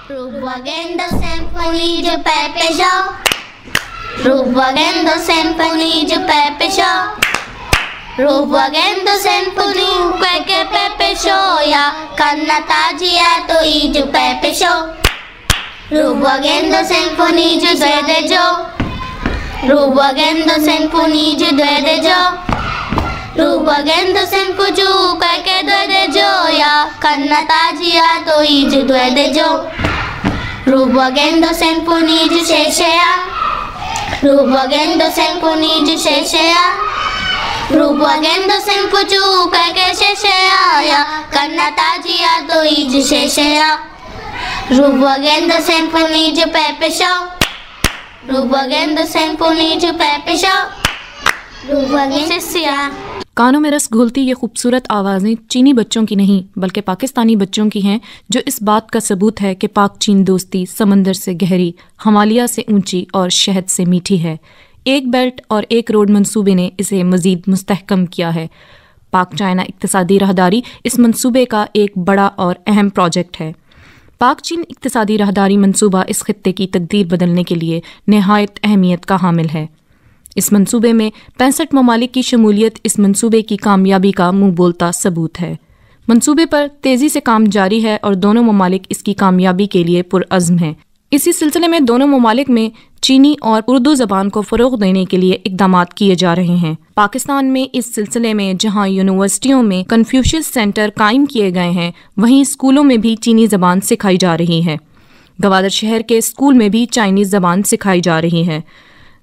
Rubagendo Symphony de Pepe Show. Rubagendo Symphony de Pepe Show. Rubagendo Symphony que Pepe Show ya Kanatagia to eat Pepe Show. Rubagendo Symphony de Dede Joe. Rubagendo Symphony de Dede Joe. Rubagendo Symphony que Dede Joe ya Kanatagia to eat Dede Joe. Rubagendo Symphony de Sheshea. Rubagendo Symphony de Sheshea. Rubagendo Symphony que Sheshea ya Kanatagia to eat Sheshea. Rubagendo Symphony de Pepe Show. Rubagendo Symphony de Pepe Show. Rubagendo कानों में रस घोलती ये खूबसूरत आवाज़ें चीनी बच्चों की नहीं बल्कि पाकिस्तानी बच्चों की हैं, जो इस बात का सबूत है कि पाक चीन दोस्ती समंदर से गहरी, हिमालय से ऊंची और शहद से मीठी है। एक बेल्ट और एक रोड मंसूबे ने इसे मज़ीद मुस्तहकम किया है। पाक चाइना इक्तिसादी राहदारी इस मंसूबे का एक बड़ा और अहम प्रोजेक्ट है। पाक चीन इक्तिसादी राहदारी मंसूबा इस खित्ते की तकदीर बदलने के लिए नहायत अहमियत का हामिल है। इस मंसूबे में 65 ममालिक की शमूलियत इस मंसूबे की कामयाबी का मुंह बोलता सबूत है। मंसूबे पर तेज़ी से काम जारी है और दोनों ममालिक इसकी कामयाबी के लिए पुरअज़्म हैं। इसी सिलसिले में दोनों ममालिक में चीनी और उर्दू ज़बान को फ़रोग़ देने के लिए इक़दामात किए जा रहे हैं। पाकिस्तान में इस सिलसिले में जहाँ यूनिवर्सिटियों में कन्फ्यूशियस सेंटर कायम किए गए हैं, वहीं स्कूलों में भी चीनी ज़बान सिखाई जा रही है। गवादर शहर के स्कूल में भी चाइनीज़ ज़बान सिखाई जा रही है।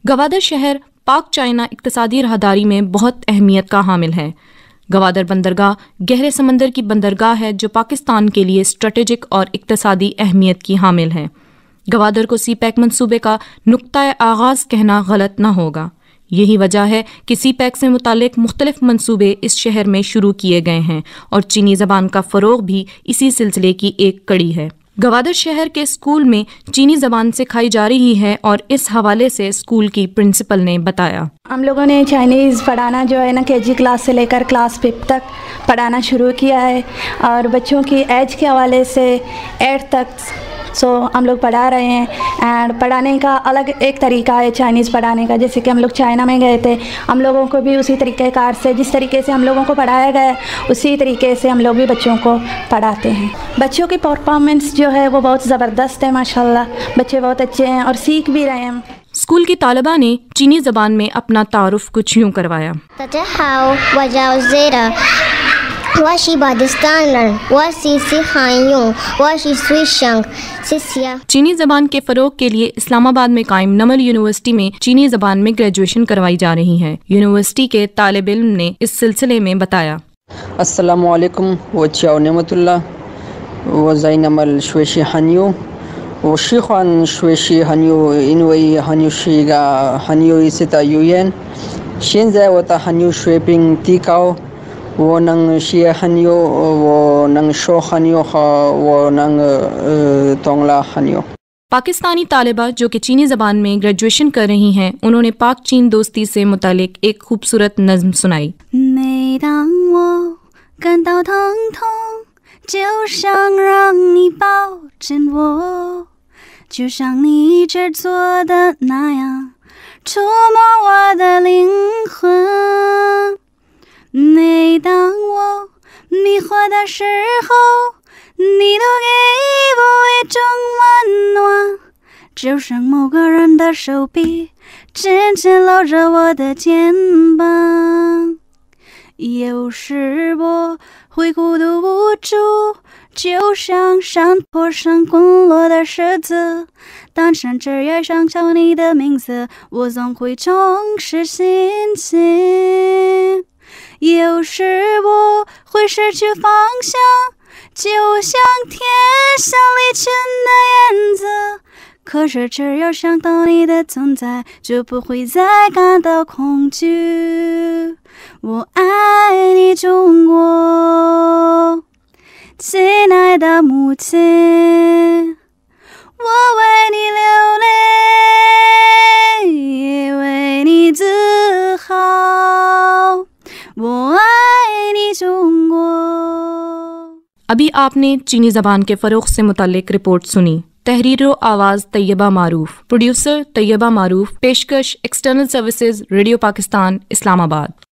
गवादर शहर पाक चाइना इक्तिसादी राहदारी में बहुत अहमियत का हामिल है। गवादर बंदरगाह गहरे समंदर की बंदरगाह है जो पाकिस्तान के लिए स्ट्रेटेजिक और इक्तिसादी अहमियत की हामिल है। गवादर को सीपैक मंसूबे का नुक्ता आगाज़ कहना गलत न होगा। यही वजह है कि सीपैक से मुतालिक मुख्तलिफ मंसूबे इस शहर में शुरू किए गए हैं और चीनी ज़बान का फ़रोग़ भी इसी सिलसिले की एक कड़ी है। गवादर शहर के स्कूल में चीनी ज़बान सिखाई जा रही है और इस हवाले से स्कूल की प्रिंसिपल ने बताया, हम लोगों ने चाइनीज़ पढ़ाना जो है ना KG क्लास से लेकर क्लास 5 तक पढ़ाना शुरू किया है और बच्चों की एज के हवाले से 8 तक हम लोग पढ़ा रहे हैं। एंड पढ़ाने का अलग एक तरीका है चाइनीज़ पढ़ाने का। जैसे कि हम लोग चाइना में गए थे, हम लोगों को भी उसी तरीक़ेकार से जिस तरीके से हम लोगों को पढ़ाया गया उसी तरीके से हम लोग भी बच्चों को पढ़ाते हैं। बच्चों की परफॉर्मेंस जो है वो बहुत ज़बरदस्त है, माशाल्लाह बच्चे बहुत अच्छे हैं और सीख भी रहे हैं। स्कूल की तालिबा ने चीनी ज़बान में अपना तारुफ कुछ यूँ करवाया। चीनी ज़बान के फ़रोग़ के लिए इस्लामाबाद में कायम नमल यूनिवर्सिटी में चीनी ज़बान में ग्रेजुएशन करवाई जा रही है। यूनिवर्सिटी के तालिब इल्म ने इस सिलसिले में बताया, अस्सलामु अलैकुम व नेमतुल्लाह व ज़ैनमल श्वेशी हनियो व शिखान श्वेशी हनियो इनवई हनियो शीगा हनियो इसिता यूएन शेंजा वता हनियो श्वेपिंग तीकाओ वो नंग शिया हनियो वो नंग शो हनियो वो नंग तोंगला हनियो। पाकिस्तानी तालिबा जो कि चीनी ज़बान में ग्रेजुएशन कर रही हैं, उन्होंने पाक चीन दोस्ती से मुतालिक एक खूबसूरत नज़्म सुनाई।每当我迷惑的时候，你都给我一种温暖，就像某个人的手臂紧紧搂着我的肩膀。有时我会孤独无助，就像山坡上滚落的石子，但甚至也想叫你的名字，我总会重拾信心。有时我会失去方向，就像天上离群的燕子，可是只要想到你的存在，就不会再感到恐惧。我爱你中国，亲爱的母亲，我为你流泪，也为你自豪。वो आए नी चुंगो। अभी आपने चीनी ज़बान के फ़रोग़ से मुतालिक रिपोर्ट सुनी। तहरीर आवाज़ तैयबा मारूफ, प्रोड्यूसर तैयबा मारूफ, पेशकश external services radio Pakistan Islamabad.